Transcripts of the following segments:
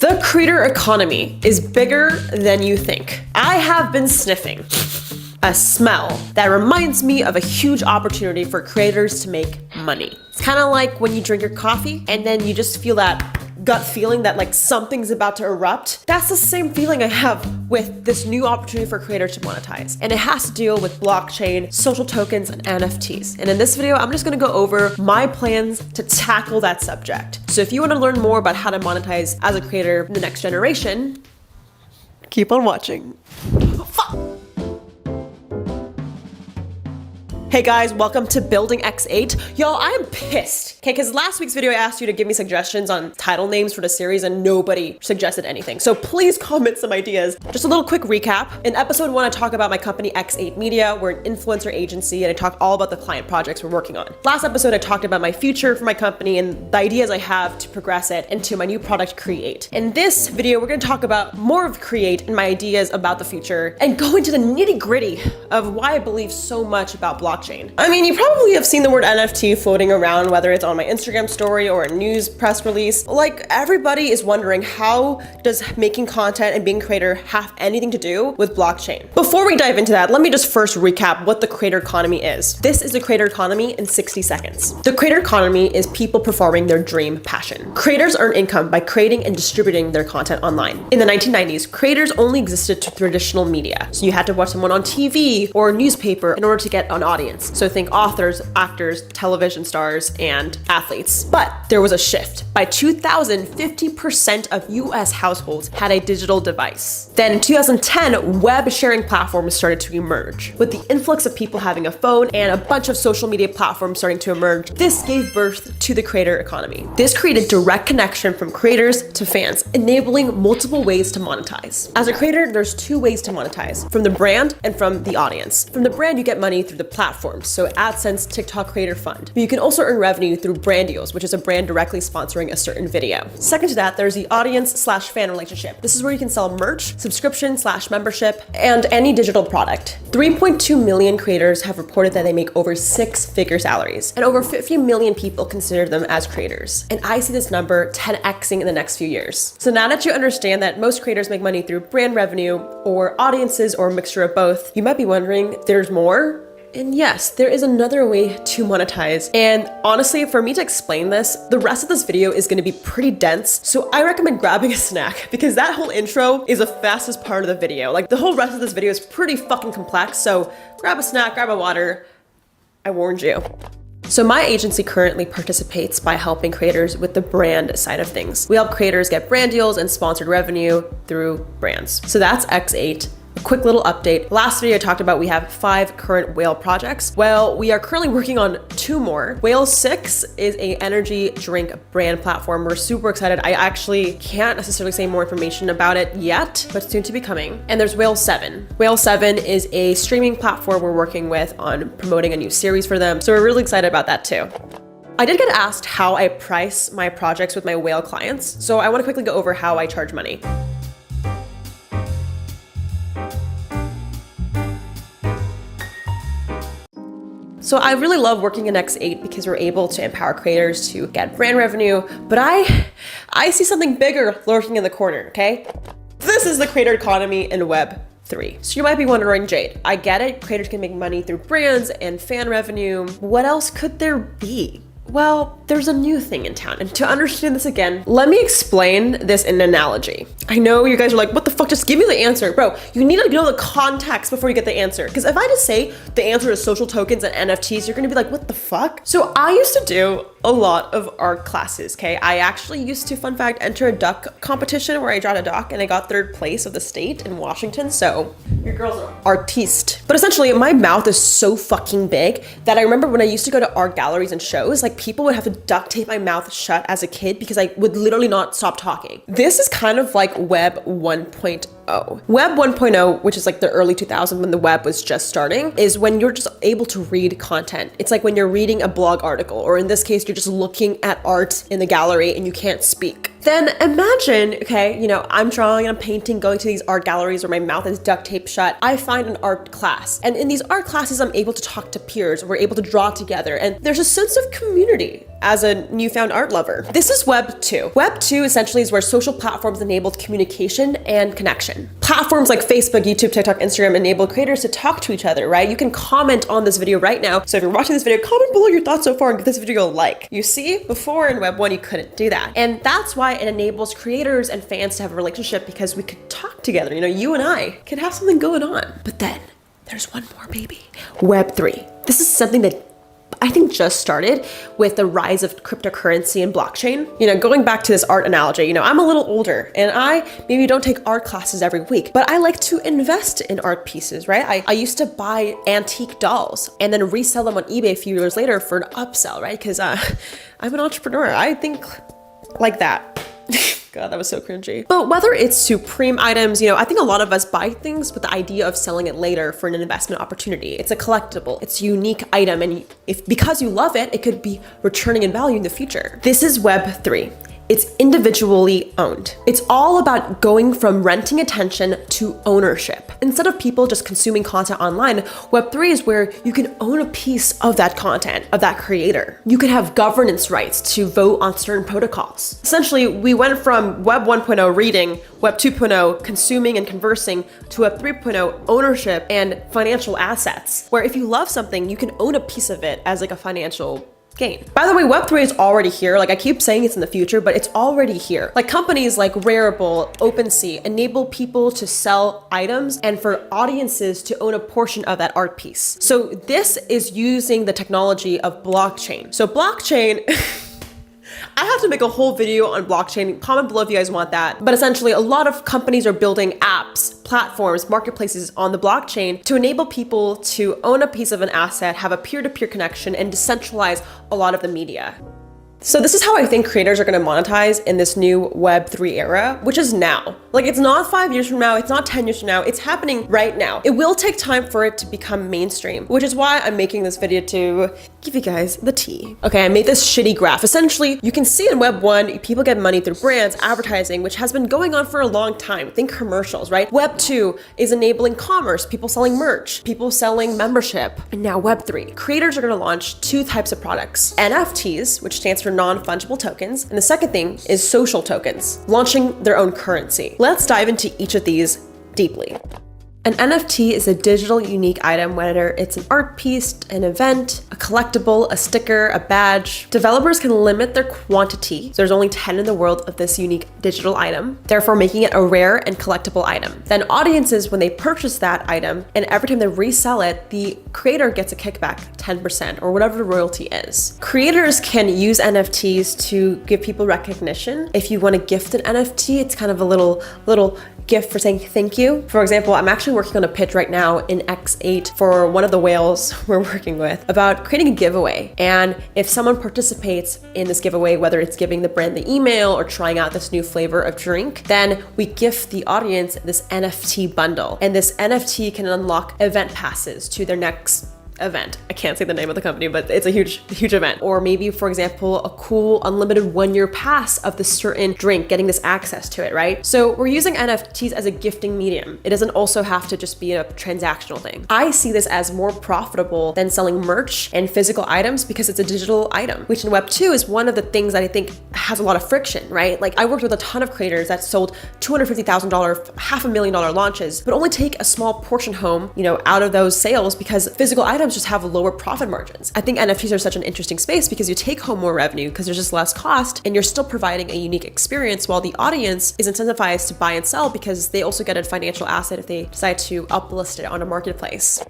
The creator economy is bigger than you think. I have been sniffing a smell that reminds me of a huge opportunity for creators to make money. It's kind of like when you drink your coffee and then you just feel that gut feeling that like something's about to erupt. That's the same feeling I have with this new opportunity for creators to monetize. And it has to deal with blockchain, social tokens, and NFTs. And in this video, I'm just gonna go over my plans to tackle that subject. So if you wanna learn more about how to monetize as a creator in the next generation, keep on watching. Hey guys, welcome to Building X8. Y'all, I am pissed, okay? Because last week's video I asked you to give me suggestions on title names for the series and nobody suggested anything. So please comment some ideas. Just a little quick recap. In episode 1, I talk about my company X8 Media. We're an influencer agency and I talk all about the client projects we're working on. Last episode, I talked about my future for my company and the ideas I have to progress it into my new product, Create. In this video, we're gonna talk about more of Create and my ideas about the future and go into the nitty gritty of why I believe so much about blockchain. I mean, you probably have seen the word NFT floating around, whether it's on my Instagram story or a news press release. Like, everybody is wondering, how does making content and being a creator have anything to do with blockchain? Before we dive into that, let me just first recap what the creator economy is. This is the creator economy in 60 seconds. The creator economy is people performing their dream passion. Creators earn income by creating and distributing their content online. In the 1990s, creators only existed to traditional media. So you had to watch someone on TV or a newspaper in order to get an audience. So think authors, actors, television stars, and athletes. But there was a shift. By 2000, 50% of US households had a digital device. Then in 2010, web sharing platforms started to emerge. With the influx of people having a phone and a bunch of social media platforms starting to emerge, this gave birth to the creator economy. This created direct connection from creators to fans, enabling multiple ways to monetize. As a creator, there's 2 ways to monetize: from the brand and from the audience. From the brand, you get money through the platform. So AdSense, TikTok Creator Fund. But you can also earn revenue through brand deals, which is a brand directly sponsoring a certain video. Second to that, there's the audience/fan relationship. This is where you can sell merch, subscription/membership, and any digital product. 3.2 million creators have reported that they make over 6-figure salaries, and over 50 million people consider them as creators. And I see this number 10xing in the next few years. So now that you understand that most creators make money through brand revenue or audiences or a mixture of both, you might be wondering, there's more? And yes, there is another way to monetize. And honestly, for me to explain this, the rest of this video is gonna be pretty dense. So I recommend grabbing a snack because that whole intro is the fastest part of the video. Like, the whole rest of this video is pretty fucking complex. So grab a snack, grab a water. I warned you. So my agency currently participates by helping creators with the brand side of things. We help creators get brand deals and sponsored revenue through brands. So that's X8. A quick little update. Last video I talked about we have 5 current whale projects. Well, we are currently working on 2 more. Whale 6 is a energy drink brand platform. We're super excited. I actually can't necessarily say more information about it yet, but soon to be coming. And there's Whale 7. Whale 7 is a streaming platform we're working with on promoting a new series for them. So we're really excited about that too. I did get asked how I price my projects with my whale clients. So I want to quickly go over how I charge money. So I really love working in X8 because we're able to empower creators to get brand revenue, but I see something bigger lurking in the corner, okay? This is the creator economy in Web 3. So you might be wondering, Jade, I get it, creators can make money through brands and fan revenue. What else could there be? Well, there's a new thing in town. And to understand this again, let me explain this in an analogy. I know you guys are like, what the fuck, just give me the answer. Bro, you need to know the context before you get the answer. Because if I just say the answer is social tokens and NFTs, you're gonna be like, what the fuck? So I used to do a lot of art classes, okay? I actually used to, fun fact, enter a duck competition where I draw a duck and I got 3rd place of the state in Washington. So your girl's an artiste. But essentially, my mouth is so fucking big that I remember when I used to go to art galleries and shows, like, people would have to duct tape my mouth shut as a kid because I would literally not stop talking. This is kind of like Web 1.0. Web 1.0, which is like the early 2000s when the web was just starting, is when you're just able to read content. It's like when you're reading a blog article, or in this case, you're just looking at art in the gallery and you can't speak. Then imagine, okay, you know, I'm drawing and I'm painting, going to these art galleries where my mouth is duct taped shut. I find an art class. And in these art classes, I'm able to talk to peers. We're able to draw together. And there's a sense of community as a newfound art lover. This is Web 2. Web 2 essentially is where social platforms enabled communication and connection. Platforms like Facebook, YouTube, TikTok, Instagram enable creators to talk to each other, right? You can comment on this video right now. So if you're watching this video, comment below your thoughts so far and give this video a like. You see, before in Web 1, you couldn't do that. And that's why it enables creators and fans to have a relationship, because we could talk together. You know, you and I could have something going on. But then there's one more, baby. Web 3. This is something that I think just started with the rise of cryptocurrency and blockchain. You know, going back to this art analogy, you know, I'm a little older and I maybe don't take art classes every week, but I like to invest in art pieces, right? I used to buy antique dolls and then resell them on eBay a few years later for an upsell, right? Because I'm an entrepreneur. I think like that. God, that was so cringy. But whether it's supreme items, you know, I think a lot of us buy things with the idea of selling it later for an investment opportunity. It's a collectible, it's a unique item, and because you love it, it could be returning in value in the future. This is Web 3. It's individually owned. It's all about going from renting attention to ownership. Instead of people just consuming content online, Web3 is where you can own a piece of that content, of that creator. You can have governance rights to vote on certain protocols. Essentially, we went from Web 1.0 reading, Web 2.0 consuming and conversing, to Web 3.0 ownership and financial assets, where if you love something, you can own a piece of it as like a financial gain. By the way, Web3 is already here. Like I keep saying it's in the future, but it's already here. Like companies like Rarible, OpenSea enable people to sell items and for audiences to own a portion of that art piece. So this is using the technology of blockchain. So blockchain, I have to make a whole video on blockchain. Comment below if you guys want that. But essentially, a lot of companies are building apps, platforms, marketplaces on the blockchain to enable people to own a piece of an asset, have a peer-to-peer connection, and decentralize a lot of the media. So this is how I think creators are going to monetize in this new Web3 era, which is now. Like it's not 5 years from now, it's not 10 years from now, it's happening right now. It will take time for it to become mainstream, which is why I'm making this video to give you guys the tea. Okay, I made this shitty graph. Essentially, you can see in Web 1, people get money through brands, advertising, which has been going on for a long time. Think commercials, right? Web 2 is enabling commerce, people selling merch, people selling membership. And now Web 3, creators are going to launch two types of products. NFTs, which stands for non-fungible tokens. And the second thing is social tokens, launching their own currency. Let's dive into each of these deeply. An NFT is a digital unique item, whether it's an art piece, an event, a collectible, a sticker, a badge. Developers can limit their quantity, so there's only 10 in the world of this unique digital item, therefore making it a rare and collectible item. Then audiences, when they purchase that item, and every time they resell it, the creator gets a kickback, 10% or whatever the royalty is. Creators can use NFTs to give people recognition. If you want to gift an NFT, it's kind of a little gift for saying thank you. For example, I'm actually working on a pitch right now in X8 for one of the whales we're working with about creating a giveaway. And if someone participates in this giveaway, whether it's giving the brand the email or trying out this new flavor of drink, then we gift the audience this NFT bundle. And this NFT can unlock event passes to their next event. I can't say the name of the company, but it's a huge event. Or maybe, for example, a cool unlimited 1-year pass of this certain drink, getting this access to it, right? So we're using NFTs as a gifting medium. It doesn't also have to just be a transactional thing. I see this as more profitable than selling merch and physical items because it's a digital item, which in Web 2 is one of the things that I think has a lot of friction, right? Like I worked with a ton of creators that sold $250,000, $500,000 launches, but only take a small portion home, you know, out of those sales because physical items just have lower profit margins. I think NFTs are such an interesting space because you take home more revenue because there's just less cost and you're still providing a unique experience while the audience is incentivized to buy and sell because they also get a financial asset if they decide to uplist it on a marketplace.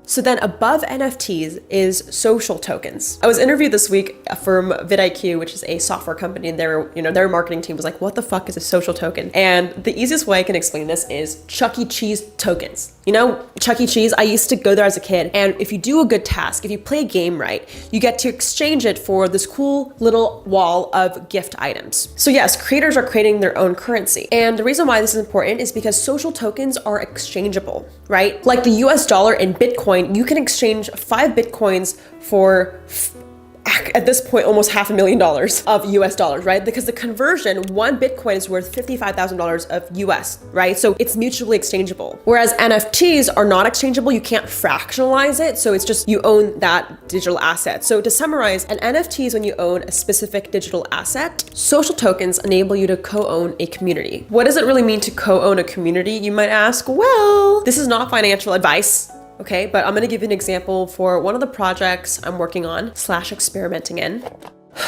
So then above NFTs is social tokens. I was interviewed this week from vidIQ, which is a software company, and their marketing team was like, what the fuck is a social token? And the easiest way I can explain this is Chuck E. Cheese tokens. You know, Chuck E. Cheese, I used to go there as a kid, and if you do a good task, if you play a game right, you get to exchange it for this cool little wall of gift items. So yes, creators are creating their own currency. And the reason why this is important is because social tokens are exchangeable, right? Like the US dollar and Bitcoin, you can exchange 5 Bitcoins for at this point almost $500,000 of US dollars, right? Because the conversion, one Bitcoin is worth $55,000 of US, right? So it's mutually exchangeable. Whereas NFTs are not exchangeable, you can't fractionalize it. So it's just you own that digital asset. So to summarize, an NFT is when you own a specific digital asset. Social tokens enable you to co-own a community. What does it really mean to co-own a community, you might ask? Well, this is not financial advice. Okay, but I'm gonna give you an example for one of the projects I'm working on / experimenting in.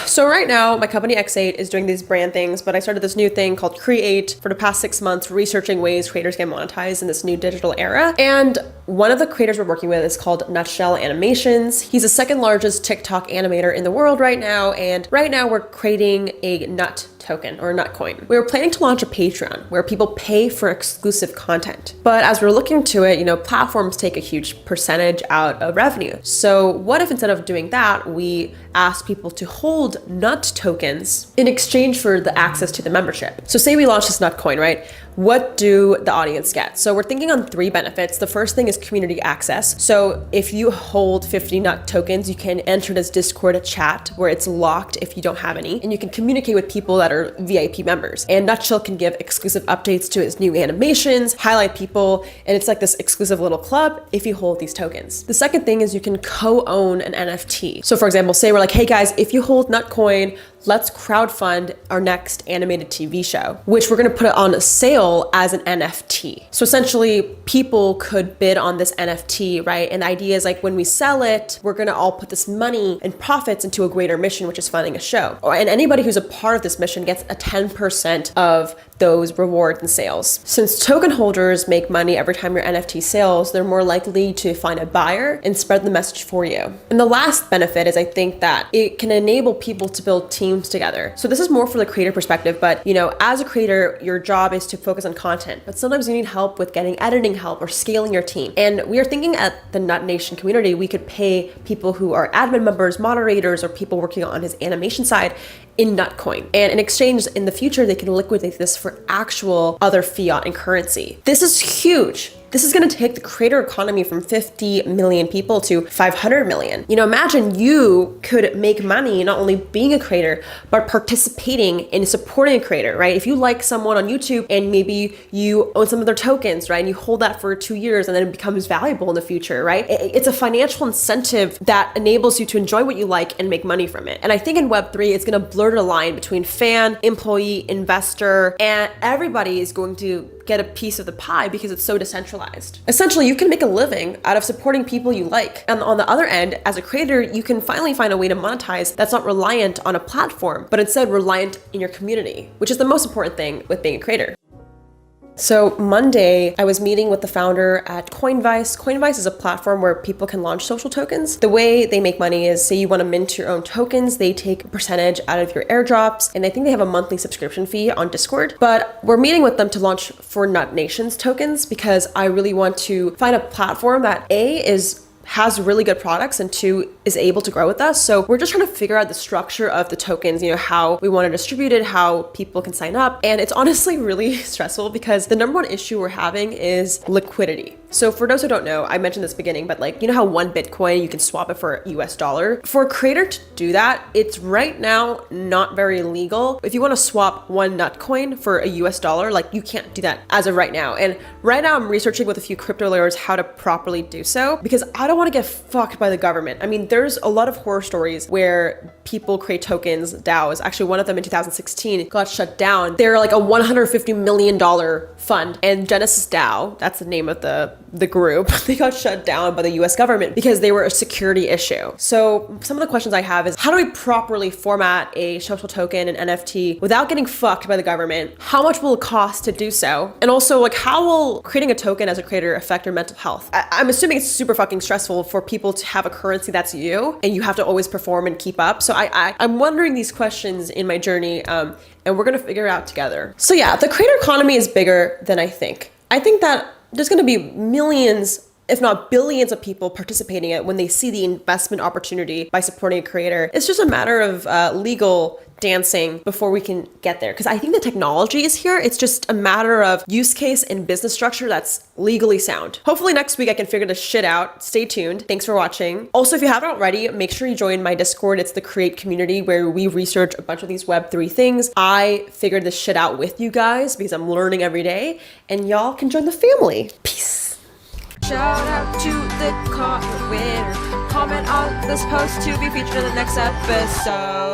So right now, my company X8 is doing these brand things, but I started this new thing called Create for the past 6 months, researching ways creators can monetize in this new digital era. And one of the creators we're working with is called Nutshell Animations. He's the second largest TikTok animator in the world right now. And right now we're creating a nut token or nut coin. We were planning to launch a Patreon where people pay for exclusive content. But as we're looking to it, platforms take a huge percentage out of revenue. So what if instead of doing that, we ask people to hold nut tokens in exchange for the access to the membership? So say we launch this nut coin, right? What do the audience get? So we're thinking on 3 benefits. The first thing is community access. So if you hold 50 nut tokens, you can enter this Discord chat where it's locked if you don't have any, and you can communicate with people that are VIP members. And Nutshell can give exclusive updates to his new animations, highlight people, and it's like this exclusive little club if you hold these tokens. The second thing is you can co-own an NFT. So for example, say we're like, hey guys, if you hold Nutcoin, let's crowdfund our next animated TV show, which we're gonna put it on a sale as an NFT. So essentially people could bid on this NFT, right? And the idea is like when we sell it, we're gonna all put this money and profits into a greater mission, which is funding a show. And anybody who's a part of this mission gets a 10% of those rewards and sales. Since token holders make money every time your NFT sells, they're more likely to find a buyer and spread the message for you. And the last benefit is I think that it can enable people to build teams together. So this is more for the creator perspective, but as a creator, your job is to focus on content, but sometimes you need help with getting editing help or scaling your team. And we are thinking at the Nut Nation community, we could pay people who are admin members, moderators, or people working on his animation side in Nutcoin. And in exchange, in the future, they can liquidate this for actual other fiat and currency. This is huge. This is gonna take the creator economy from 50 million people to 500 million. Imagine you could make money not only being a creator, but participating in supporting a creator, right? If you like someone on YouTube and maybe you own some of their tokens, right? And you hold that for 2 years and then it becomes valuable in the future, right? It's a financial incentive that enables you to enjoy what you like and make money from it. And I think in Web3, it's gonna blur the line between fan, employee, investor, and everybody is going to get a piece of the pie because it's so decentralized. Essentially, you can make a living out of supporting people you like. And on the other end, as a creator, you can finally find a way to monetize that's not reliant on a platform, but instead reliant in your community, which is the most important thing with being a creator. So Monday, I was meeting with the founder at Coinvice. Coinvice is a platform where people can launch social tokens. The way they make money is, say you want to mint your own tokens, they take a percentage out of your airdrops, and I think they have a monthly subscription fee on Discord. But we're meeting with them to launch for Nut Nation's tokens because I really want to find a platform that has really good products and 2 is able to grow with us. So we're just trying to figure out the structure of the tokens, how we want to distribute it, how people can sign up. And it's honestly really stressful because the number one issue we're having is liquidity. So for those who don't know, I mentioned this beginning, but how 1 Bitcoin, you can swap it for a US dollar. For a creator to do that, it's right now not very legal. If you want to swap 1 Nutcoin for a US dollar, you can't do that as of right now. And right now I'm researching with a few crypto lawyers how to properly do so because I don't want to get fucked by the government. I mean, there's a lot of horror stories where people create tokens, DAOs. Actually, one of them in 2016 got shut down. They're like a $150 million fund, and Genesis DAO, that's the name of the group, they got shut down by the US government because they were a security issue. So some of the questions I have is, how do we properly format a social token and NFT without getting fucked by the government? How much will it cost to do so? And also, how will creating a token as a creator affect your mental health? I'm assuming it's super fucking stressful for people to have a currency that's you, and you have to always perform and keep up. So I'm wondering these questions in my journey, and we're gonna figure it out together. So yeah, the creator economy is bigger than I think. I think that there's gonna be millions, if not billions of people participating in it when they see the investment opportunity by supporting a creator. It's just a matter of legal dancing before we can get there. Because I think the technology is here. It's just a matter of use case and business structure that's legally sound. Hopefully next week I can figure this shit out. Stay tuned. Thanks for watching. Also, if you haven't already, make sure you join my Discord. It's the Create community where we research a bunch of these Web3 things. I figured this shit out with you guys because I'm learning every day, and y'all can join the family. Peace. Shout out to the comment winner. Comment on this post to be featured in the next episode.